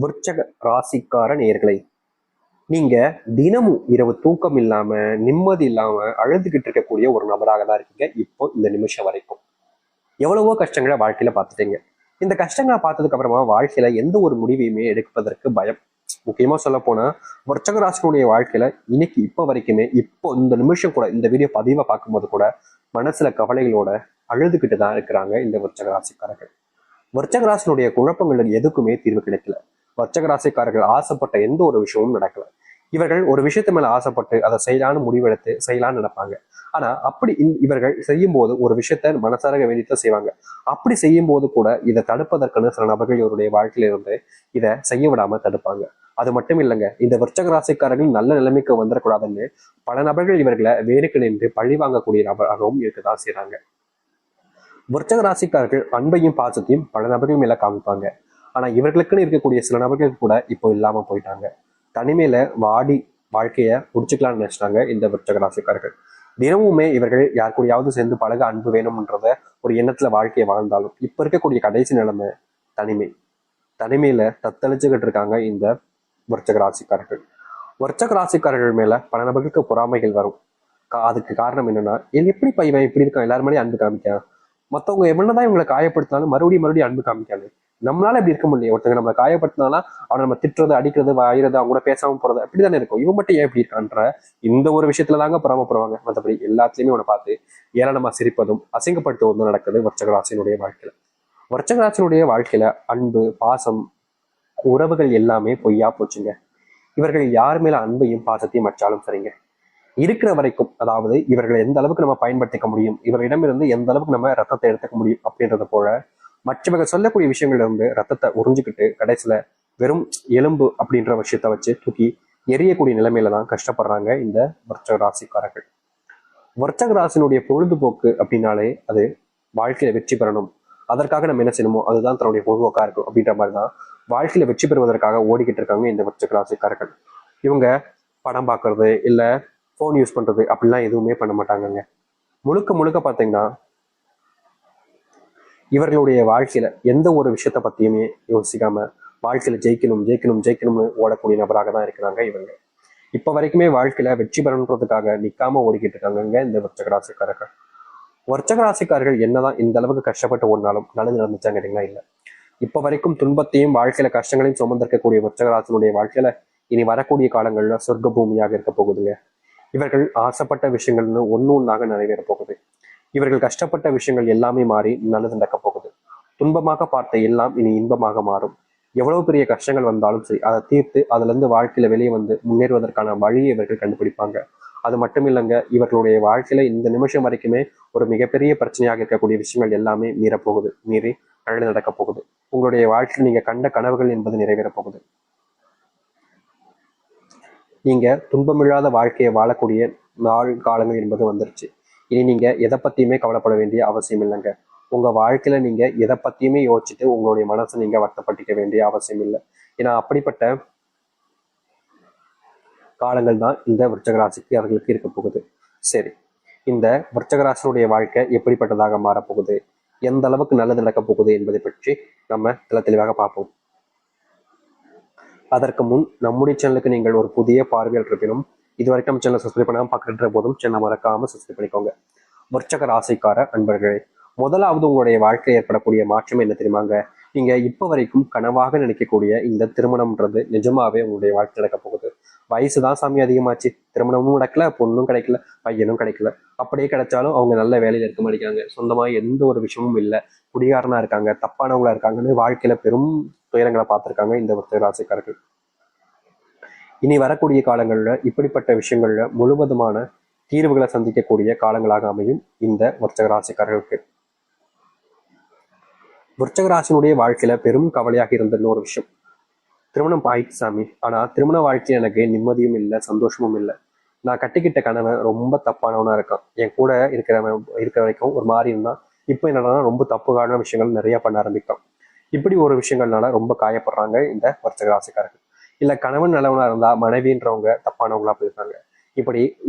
விருச்சக ராசிக்கார நேயர்களே, நீங்க தினமும் இரவு தூக்கம் இல்லாம நிம்மதி இல்லாம அழுதுகிட்டு இருக்கக்கூடிய ஒரு நபராக தான் இருக்கீங்க இப்போ இந்த நிமிஷம் வரைக்கும். எவ்வளவோ கஷ்டங்களை வாழ்க்கையில பார்த்துட்டீங்க. இந்த கஷ்டங்களை பார்த்ததுக்கு அப்புறமா வாழ்க்கையில எந்த ஒரு முடிவையுமே எடுப்பதற்கு பயம். முக்கியமா சொல்ல போனா விருச்சக ராசினுடைய வாழ்க்கையில இன்னைக்கு இப்ப வரைக்குமே இப்போ இந்த நிமிஷம் கூட இந்த வீடியோ பதிவை பார்க்கும்போது கூட மனசுல கவலைகளோட அழுதுகிட்டு தான் இருக்கிறாங்க இந்த விருச்சக ராசிக்காரர்கள். விருச்சக ராசினுடைய குழப்பங்களுக்கு எதுக்குமே தீர்வு கிடைக்கல. விருச்சக ராசிக்காரர்கள் ஆசைப்பட்ட எந்த ஒரு விஷயமும் நடக்கல. இவர்கள் ஒரு விஷயத்து மேல ஆசைப்பட்டு அதை செய்யலான்னு முடிவெடுத்து செய்யலான்னு நினைப்பாங்க. ஆனா அப்படி இவர்கள் செய்யும் போது ஒரு விஷயத்த மனசார வேண்டித்தான் செய்வாங்க. அப்படி செய்யும் போது கூட இதை தடுப்பதற்குன்னு சில நபர்கள் இவருடைய வாழ்க்கையில இருந்து இதை செய்ய விடாம தடுப்பாங்க. அது மட்டும் இல்லைங்க, இந்த விருச்சக ராசிக்காரர்கள் நல்ல நிலைமைக்கு வந்துடக்கூடாதுன்னு பல நபர்கள் இவர்களை வேருக்கு நின்று பழி வாங்கக்கூடிய நபராகவும் இருக்கதான் செய்யறாங்க. விருச்சக ராசிக்காரர்கள் அன்பையும் பாசத்தையும் பல நபர்கள் மேல காமிப்பாங்க. ஆனா இவர்களுக்குன்னு இருக்கக்கூடிய சில நபர்கள் கூட இப்போ இல்லாம போயிட்டாங்க. தனிமையில வாடி வாழ்க்கைய முடிச்சுக்கலாம்னு நினைச்சிட்டாங்க இந்த விருச்சக ராசிக்காரர்கள். தினமுமே இவர்கள் யார் கூடயாவது சேர்ந்து பழக அன்பு வேணும்ன்றத ஒரு எண்ணத்துல வாழ்க்கையை வாழ்ந்தாலும் இப்ப இருக்கக்கூடிய கடைசி நிலைமை தனிமை. தனிமையில தத்தளிச்சுக்கிட்டு இருக்காங்க இந்த விருச்சக ராசிக்காரர்கள். விருச்சக ராசிக்காரர்கள் மேல பல நபர்களுக்கு பொறாமைகள் வரும். அதுக்கு காரணம் என்னன்னா, எப்படி பையன் இப்படி இருக்கான், எல்லாரும் மேலேயும் அன்பு காமிக்கான், மத்தவங்க என்னதான் இவங்களை காயப்படுத்தினாலும் மறுபடியும் அன்பு காமிக்காது. நம்மளால இப்படி இருக்க முடியும். ஒருத்தங்க நம்மளை காயப்படுத்தினாலும் அவனை நம்ம திட்டுறது, அடிக்கிறது, வாயிறது, அவங்க கூட பேசாம போறது அப்படித்தானே இருக்கும். இவன் மட்டும் ஏன் இப்படி இருக்கான்ற இந்த ஒரு விஷயத்துல தாங்க பொறாமப்படுவாங்க. மற்றபடி எல்லாத்துலயுமே அவனை பார்த்து ஏளனமா சிரிப்பதும் அசிங்கப்படுத்துவதும் நடக்குது விருச்சகராசினுடைய வாழ்க்கையில. விருச்சகராசினுடைய வாழ்க்கையில அன்பு, பாசம், உறவுகள் எல்லாமே பொய்யா போச்சுங்க. இவர்கள் யார் மேல அன்பையும் பாசத்தையும் வச்சாலும் சரிங்க, இருக்கிற வரைக்கும், அதாவது இவர்களை எந்த அளவுக்கு நம்ம பயன்படுத்திக்க முடியும், இவர்களிடமிருந்து எந்த அளவுக்கு நம்ம ரத்தத்தை எடுத்துக்க முடியும் அப்படின்றத போல மற்றவர்கள் சொல்லக்கூடிய விஷயங்கள்ல இருந்து ரத்தத்தை உறிஞ்சிக்கிட்டு கடைசியில வெறும் எலும்பு அப்படின்ற விஷயத்த வச்சு தூக்கி எரியக்கூடிய நிலைமையில தான் கஷ்டப்படுறாங்க இந்த விருச்சக ராசிக்காரர்கள். விருச்சக ராசினுடைய பொழுதுபோக்கு அப்படின்னாலே அது வாழ்க்கையில வெற்றி பெறணும், அதற்காக நம்ம என்ன செய்யணுமோ அதுதான் தன்னுடைய பொழுதுபோக்கா இருக்கும் அப்படின்ற மாதிரிதான் வாழ்க்கையில வெற்றி பெறுவதற்காக ஓடிக்கிட்டு இருக்காங்க இந்த விருச்சக ராசிக்காரர்கள். இவங்க படம் பார்க்கறது இல்ல ஃபோன் யூஸ் பண்றது அப்படிலாம் எதுவுமே பண்ண மாட்டாங்கங்க. முழுக்க முழுக்க பார்த்தீங்கன்னா இவர்களுடைய வாழ்க்கையில எந்த ஒரு விஷயத்த பத்தியுமே யோசிக்காம வாழ்க்கையில ஜெயிக்கணும் ஜெயிக்கணும் ஜெயிக்கணும்னு ஓடக்கூடிய நபராக தான் இருக்கிறாங்க இவங்க. இப்ப வரைக்குமே வாழ்க்கையில வெற்றி பெறணுன்றதுக்காக நிக்காம ஓடிக்கிட்டு இருக்காங்க இந்த விருச்சக ராசிக்காரர்கள். விருச்சக ராசிக்காரர்கள் என்னதான் இந்த அளவுக்கு கஷ்டப்பட்டு ஓடினாலும் நல்லது நடந்துச்சாங்க கேட்டீங்களா? இல்ல. இப்ப வரைக்கும் துன்பத்தையும் வாழ்க்கையில கஷ்டங்களையும் சுமந்திருக்கக்கூடிய விருச்சக ராசினுடைய வாழ்க்கையில இனி வரக்கூடிய காலங்கள்ல சொர்க்க பூமியாக இருக்க போகுதுங்க. இவர்கள் ஆசைப்பட்ட விஷயங்கள்னு ஒன்னொன்னாக நிறைவேற போகுது. இவர்கள் கஷ்டப்பட்ட விஷயங்கள் எல்லாமே மாறி நல்லது நடக்க போகுது. துன்பமாக பார்த்த எல்லாம் இனி இன்பமாக மாறும். எவ்வளவு பெரிய கஷ்டங்கள் வந்தாலும் சரி அதை தீர்த்து அதுல இருந்து வாழ்க்கையில வெளியே வந்து முன்னேறுவதற்கான வழியை இவர்கள் கண்டுபிடிப்பாங்க. அது மட்டும் இல்லைங்க, இவர்களுடைய வாழ்க்கையில இந்த நிமிஷம் வரைக்குமே ஒரு மிகப்பெரிய பிரச்சனையாக இருக்கக்கூடிய விஷயங்கள் எல்லாமே மீறப்போகுது, மீறி நல்லது நடக்க போகுது. உங்களுடைய வாழ்க்கையில் நீங்க கண்ட கனவுகள் என்பது நிறைவேற போகுது. நீங்க துன்பமில்லாத வாழ்க்கையை வாழக்கூடிய நாள் காலங்கள் என்பது வந்துருச்சு. இனி நீங்க எதை பத்தியுமே கவலைப்பட வேண்டிய அவசியம் இல்லைங்க. உங்க வாழ்க்கையில நீங்க எதை பத்தியுமே யோசிச்சுட்டு உங்களுடைய மனசை நீங்க வருத்தப்பட்டிக்க வேண்டிய அவசியம் இல்லை. ஏன்னா அப்படிப்பட்ட காலங்கள் தான் இந்த விருச்சக ராசிக்கு அவர்களுக்கு இருக்க போகுது. சரி, இந்த விருச்சக ராசியுடைய வாழ்க்கை எப்படிப்பட்டதாக மாறப்போகுது, எந்த அளவுக்கு நல்லது நடக்க போகுது என்பதை பற்றி நம்ம தெளிவாக பார்ப்போம். அதற்கு முன் நம்முடைய சேனலுக்கு நீங்கள் ஒரு புதிய பார்வையாளர் இருப்பினும் இதுவரைக்கும் நம்ம சேனலை சப்ஸ்கிரைப் பண்ணாமல் பார்க்கின்ற போதும் சேனலை மறக்காம சப்ஸ்கிரைப் பண்ணிக்கோங்க. விருச்சக ராசிக்கார அன்பர்களே, முதலாவது உங்களுடைய வாழ்க்கையில் ஏற்படக்கூடிய மாற்றம் என்ன தெரியுமாங்க? நீங்க இப்ப வரைக்கும் கனவாக நினைக்கக்கூடிய இந்த திருமணம்ன்றது நிஜமாவே உங்களுடைய வாழ்க்கை நடக்க போகுது. வயசுதான் சாமி அதிகமாச்சு, திருமணமும் நடக்கல, பொண்ணும் கிடைக்கல, பையனும் கிடைக்கல. அப்படியே கிடைச்சாலும் அவங்க நல்ல வேலையில இருக்க மாட்டேங்காங்க, சொந்தமா எந்த ஒரு விஷயமும் இல்லை, குடிகாரனா இருக்காங்க, தப்பானவங்களா இருக்காங்கன்னு வாழ்க்கையில பெரும் துயரங்களை பார்த்திருக்காங்க இந்த விருச்சக ராசிக்காரர்கள். இனி வரக்கூடிய காலங்கள்ல இப்படிப்பட்ட விஷயங்கள்ல முழுவதுமான தீர்வுகளை சந்திக்கக்கூடிய காலங்களாக அமையும் இந்த விருச்சக ராசிக்காரர்களுக்கு. விருச்சக ராசினுடைய வாழ்க்கையில பெரும் கவலையாக இருந்த இன்னொரு விஷயம், திருமணம் ஆயிடுச்சு சாமி, ஆனா திருமண வாழ்க்கையில் எனக்கு நிம்மதியும் இல்லை, சந்தோஷமும் இல்லை. நான் கட்டிக்கிட்ட கணவன் ரொம்ப தப்பானவனா இருக்கான், என் கூட இருக்கிற வரைக்கும் ஒரு மாதிரி இருந்தான், இப்போ என்னன்னா ரொம்ப தப்புக்கான விஷயங்கள் நிறைய பண்ண ஆரம்பிக்கும். இப்படி ஒரு விஷயங்கள்னால ரொம்ப காயப்படுறாங்க இந்த விருச்சக ராசிக்காரர்கள். இல்ல கணவன் நல்லவனா இருந்தா மனைவின்றவங்க தப்பானவங்களா போயிருக்காங்க. இப்படி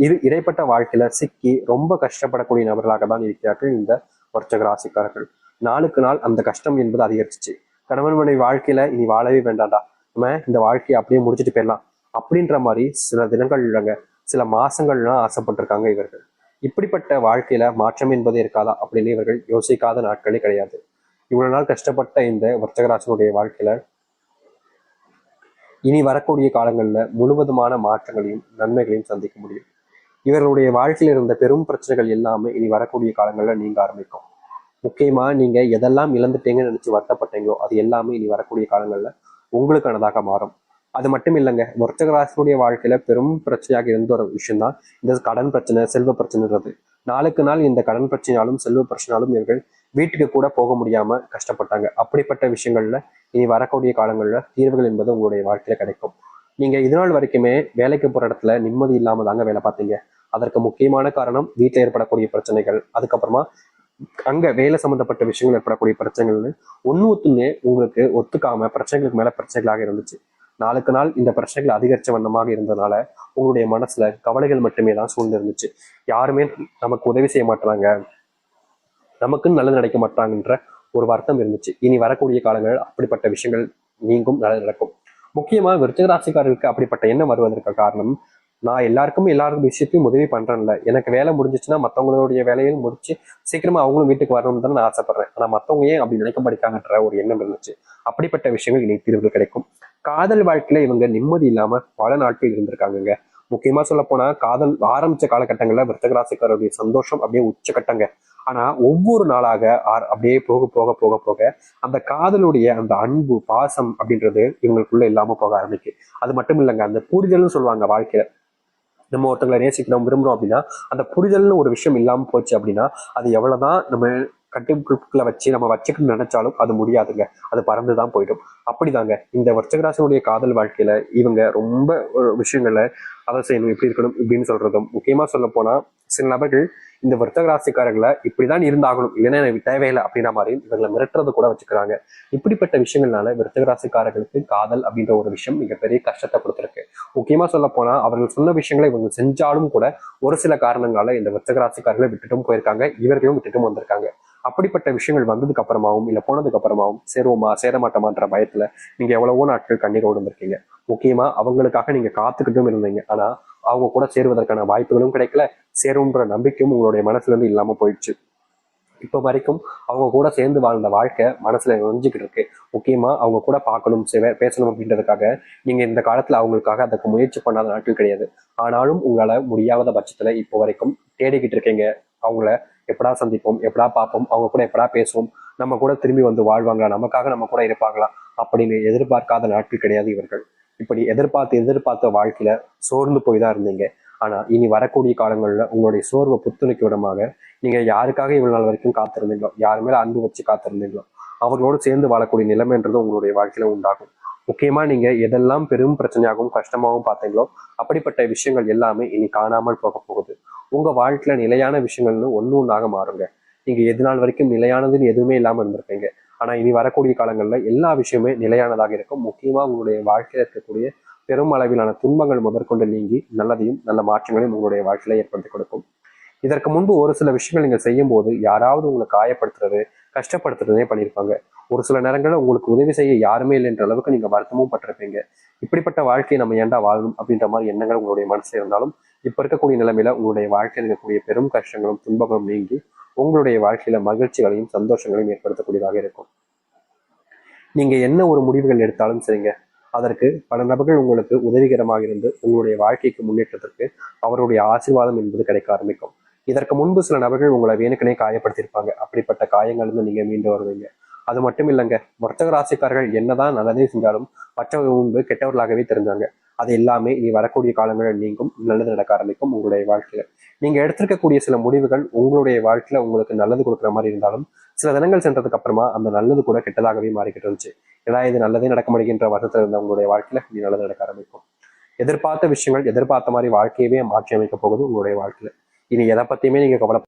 இடைப்பட்ட வாழ்க்கையில சிக்கி ரொம்ப கஷ்டப்படக்கூடிய நபர்களாக தான் இருக்கிறார்கள் இந்த விருச்சக ராசிக்காரர்கள். நாளுக்கு நாள் அந்த கஷ்டம் என்பது அதிகரிச்சிச்சு. கணவன் மனைவி வாழ்க்கையில இனி வாழவே வேண்டாம்டா, நம்ம இந்த வாழ்க்கையை அப்படியே முடிச்சுட்டு போயிடலாம் அப்படின்ற மாதிரி சில தினங்கள் இல்லைங்க, சில மாசங்கள்லாம் ஆசைப்பட்டிருக்காங்க இவர்கள். இப்படிப்பட்ட வாழ்க்கையில மாற்றம் என்பதே இருக்காதா அப்படின்னு இவர்கள் யோசிக்காத நாட்களே கிடையாது. இவ்வளவு நாள் கஷ்டப்பட்ட இந்த வர்த்தகராசனுடைய வாழ்க்கையில இனி வரக்கூடிய காலங்கள்ல முழுவதுமான மாற்றங்களையும் நன்மைகளையும் சந்திக்க முடியும். இவர்களுடைய வாழ்க்கையில் இருந்த பெரும் பிரச்சனைகள் எல்லாமே இனி வரக்கூடிய காலங்கள்ல நீங்க ஆரம்பிக்கும். முக்கியமா நீங்க எதெல்லாம் இழந்துட்டீங்கன்னு நினைச்சு வருத்தப்பட்டீங்களோ அது எல்லாமே இனி வரக்கூடிய காலங்கள்ல உங்களுக்கானதாக மாறும். அது மட்டும் இல்லைங்க, விருச்சிக வாழ்க்கையில பெரும் பிரச்சனையாக இருந்த ஒரு விஷயம் தான் இந்த கடன் பிரச்சனை, செல்வ பிரச்சனைன்றது. நாளுக்கு நாள் இந்த கடன் பிரச்சனையாலும் செல்வ பிரச்சனையாலும் இவர்கள் வீட்டுக்கு கூட போக முடியாம கஷ்டப்பட்டாங்க. அப்படிப்பட்ட விஷயங்கள்ல இனி வரக்கூடிய காலங்கள்ல தீர்வுகள் என்பது உங்களுடைய வாழ்க்கையில கிடைக்கும். நீங்க இது நாள் வரைக்குமே வேலைக்கு போற இடத்துல நிம்மதி இல்லாம தாங்க வேலை பார்த்தீங்க. அதற்கு முக்கியமான காரணம் வீட்டில் ஏற்படக்கூடிய பிரச்சனைகள், அதுக்கப்புறமா அங்க வேலை சம்பந்தப்பட்ட விஷயங்கள் ஏற்படக்கூடிய பிரச்சனைகள்னு ஒன்னுமே உங்களுக்கு ஒத்துக்காம பிரச்சனைகளுக்கு மேல பிரச்சனைகளாக இருந்துச்சு. நாளுக்கு நாள் இந்த பிரச்சனைகள் அதிகரிச்ச வண்ணமாக இருந்ததுனால உங்களுடைய மனசுல கவலைகள் மட்டுமே தான் சூழ்ந்து இருந்துச்சு. யாருமே நமக்கு உதவி செய்ய மாட்டாங்க, நமக்குன்னு நல்லது நினைக்க மாட்டாங்கன்ற ஒரு வருத்தம் இருந்துச்சு. இனி வரக்கூடிய காலங்கள் அப்படிப்பட்ட விஷயங்கள் நீங்கும், நல்லது நடக்கும். முக்கியமா விருச்சிக ராசிக்காரர்களுக்கு அப்படிப்பட்ட எண்ணம் வருவதற்கு காரணம், நான் எல்லாருக்கும் விஷயத்தையும் உதவி பண்றேன்ல, எனக்கு வேலை முடிஞ்சிச்சுன்னா மற்றவங்களுடைய வேலையும் முடிச்சு சீக்கிரமா அவங்களும் வீட்டுக்கு வரணும்னு தான் நான் ஆசைப்படுறேன். ஆனா மற்றவங்க ஏன் அப்படி நினைக்க மாட்டாங்கன்ற ஒரு எண்ணம் இருந்துச்சு. அப்படிப்பட்ட விஷயங்கள் இனி தீர்வு கிடைக்கும். காதல் வாழ்க்கையில இவங்க நிம்மதி இல்லாம பல நாட்கள் இருந்திருக்காங்க. முக்கியமா சொல்ல போனா காதல் ஆரம்பிச்ச காலகட்டங்கள்ல விருச்சிக ராசிக்காரருடைய சந்தோஷம் அப்படியே உச்சக்கட்டங்க. ஆனா ஒவ்வொரு நாளாக அப்படியே போக போக போக போக அந்த காதலுடைய அந்த அன்பு பாசம் அப்படின்றது இவங்களுக்குள்ள இல்லாம போக ஆரம்பிக்கு. அது மட்டும் இல்லைங்க, அந்த புரிதல்னு சொல்லுவாங்க வாழ்க்கையில. நம்ம ஒருத்தங்களை நேசிக்கிறோம், விரும்புறோம் அப்படின்னா அந்த புரிதல்னு ஒரு விஷயம் இல்லாம போச்சு அப்படின்னா அது எவ்வளவுதான் நம்ம கட்டுக்குள்ள வச்சு நம்ம வச்சுக்கணும்னு நினைச்சாலும் அது முடியாதுங்க, அது பறந்துதான் போயிடும். அப்படிதாங்க இந்த விருச்சிக காதல் வாழ்க்கையில இவங்க ரொம்ப விஷயங்களை அதை செய்யணும், இப்படி இருக்கணும் இப்படின்னு சொல்றதும், முக்கியமா சொல்ல போனா சில நபர்கள் இந்த வர்த்தக ராசிக்காரர்களை இப்படிதான் இருந்தாகணும், இல்லைன்னா எனக்கு தேவையில்லை அப்படின்ற மாதிரி இவங்களை மிரட்டுறது கூட வச்சுக்கிறாங்க. இப்படிப்பட்ட விஷயங்கள்னால விருச்சிக ராசிக்காரர்களுக்கு காதல் அப்படின்ற ஒரு விஷயம் மிகப்பெரிய கஷ்டத்தை கொடுத்துருக்கு. முக்கியமா சொல்ல போனா அவர்கள் சொன்ன விஷயங்களை இவங்க செஞ்சாலும் கூட ஒரு சில காரணங்களால இந்த விருச்சிக ராசிக்காரர்களை விட்டுட்டும் போயிருக்காங்க, இவர்களும் விட்டுட்டும் வந்திருக்காங்க. அப்படிப்பட்ட விஷயங்கள் வந்ததுக்கு அப்புறமாவும் இல்ல போனதுக்கு அப்புறமாவும் சேருவோமா சேரமாட்டோமான்ற பயத்துல நீங்க எவ்வளவோ நாட்கள் கண்ணீரோடு இருந்திருக்கீங்க. முக்கியமா அவங்களுக்காக நீங்க காத்துக்கிட்டும் இருந்தீங்க. ஆனா அவங்க கூட சேருவதற்கான வாய்ப்புகளும் கிடைக்கல, சேரும்ன்ற நம்பிக்கையும் உங்களுடைய மனசுல இருந்து இல்லாம போயிடுச்சு. இப்ப வரைக்கும் அவங்க கூட சேர்ந்து வாழ்ந்த வாழ்க்கை மனசுல நொஞ்சிக்கிட்டு இருக்கு. முக்கியமா அவங்க கூட பார்க்கணும், பேசணும் அப்படின்றதுக்காக நீங்க இந்த காலத்துல அவங்களுக்காக அதுக்கு முயற்சி பண்ணாத நாட்கள் கிடையாது. ஆனாலும் உங்களால முடியாத பட்சத்துல இப்போ வரைக்கும் தேடிக்கிட்டு இருக்கீங்க. அவங்கள எப்படா சந்திப்போம், எப்படா பார்ப்போம், அவங்க கூட எப்படா பேசுவோம், நம்ம கூட திரும்பி வந்து வாழ்வாங்களா, நமக்காக நம்ம கூட இருப்பாங்களா அப்படின்னு எதிர்பார்க்காத நாட்கள் கிடையாது இவர்கள். இப்படி எதிர்பார்த்த வாழ்க்கையில சோர்ந்து போய் தான் இருந்தீங்க. ஆனா இனி வரக்கூடிய காலங்கள்ல உங்களுடைய சோர்வை புத்துணர்ச்சி விடமாக நீங்க யாருக்காக இவ்வளவு நாள் வரைக்கும் காத்திருந்தீங்களோ, யாரு மேல அன்பு வச்சு காத்திருந்தீங்களோ அவர்களோடு சேர்ந்து வாழக்கூடிய நிலைமைன்றது உங்களுடைய வாழ்க்கையில உண்டாகும். முக்கியமா நீங்க எதெல்லாம் பெரும் பிரச்சனையாகவும் கஷ்டமாகவும் பார்த்தீங்களோ அப்படிப்பட்ட விஷயங்கள் எல்லாமே இனி காணாமல் போக போகுது. உங்க வாழ்க்கையில நிலையான விஷயங்கள்னு ஒண்ணாக மாறுங்க. நீங்க எது நாள் வரைக்கும் நிலையானதுன்னு எதுவுமே இல்லாம இருந்திருப்பீங்க. ஆனா இனி வரக்கூடிய காலங்கள்ல எல்லா விஷயமே நிலையானதாக இருக்கும். முக்கியமா உங்களுடைய வாழ்க்கையில இருக்கக்கூடிய பெரும் அளவிலான துன்பங்கள் முதற்கொண்டு நீங்கி நல்லதையும் நல்ல மாற்றங்களையும் உங்களுடைய வாழ்க்கையில ஏற்படுத்தி கொடுக்கும். இதற்கு முன்பு ஒரு சில விஷயங்கள் நீங்க செய்யும் போது யாராவது உங்களை காயப்படுத்துறது, கஷ்டப்படுத்துறதே பண்ணியிருப்பாங்க. ஒரு சில நேரங்களில் உங்களுக்கு உதவி செய்ய யாருமே இல்லைன்ற அளவுக்கு நீங்க வருத்தமும் பட்டிருப்பீங்க. இப்படிப்பட்ட வாழ்க்கையை நம்ம ஏன்டா வாழணும் அப்படின்ற மாதிரி எண்ணங்கள் உங்களுடைய மனசுல இருந்தாலும் இப்ப இருக்கக்கூடிய நிலைமையில உங்களுடைய வாழ்க்கையில் இருக்கக்கூடிய பெரும் கஷ்டங்களும் துன்பங்களும் நீங்கி உங்களுடைய வாழ்க்கையில மகிழ்ச்சிகளையும் சந்தோஷங்களையும் ஏற்படுத்தக்கூடியதாக இருக்கும். நீங்க என்ன ஒரு முடிவுகள் எடுத்தாலும் சரிங்க, அதற்கு பல நபர்கள் உங்களுக்கு உதவிகரமாக இருந்து உங்களுடைய வாழ்க்கைக்கு முன்னேற்றத்திற்கு அவருடைய ஆசீர்வாதம் என்பது கிடைக்க ஆரம்பிக்கும். இதற்கு முன்பு சில நபர்கள் உங்களை வேணுக்கனே காயப்படுத்தியிருப்பாங்க. அப்படிப்பட்ட காயங்கள் இருந்து நீங்க மீண்டு வருவீங்க. அது மட்டும் இல்லைங்க, வர்த்தக ராசிக்காரர்கள் என்னதான் நல்லதே செஞ்சாலும் மற்றவர்கள் முன்பு கெட்டவர்களாகவே தெரிஞ்சாங்க. அது எல்லாமே இனி வரக்கூடிய காலங்களில் நீங்கும், நல்லது நடக்க ஆரம்பிக்கும் உங்களுடைய வாழ்க்கையில. நீங்க எடுத்திருக்கக்கூடிய சில முடிவுகள் உங்களுடைய வாழ்க்கையில உங்களுக்கு நல்லது கொடுக்குற மாதிரி இருந்தாலும் சில தினங்கள் சென்றதுக்கு அப்புறமா அந்த நல்லது கூட கெட்டதாகவே மாறிக்கிட்டு இருந்துச்சு. ஏன்னா இது நல்லதே நடக்க முடிகின்ற வருத்தத்தில் இருந்த உங்களுடைய வாழ்க்கையில இனி நல்லது நடக்க ஆரம்பிக்கும். எதிர்பார்த்த விஷயங்கள் எதிர்பார்த்த மாதிரி வாழ்க்கையவே மாற்றி அமைக்க போகுது உங்களுடைய வாழ்க்கையில. இனி எதை பத்தியுமே நீங்க கவலை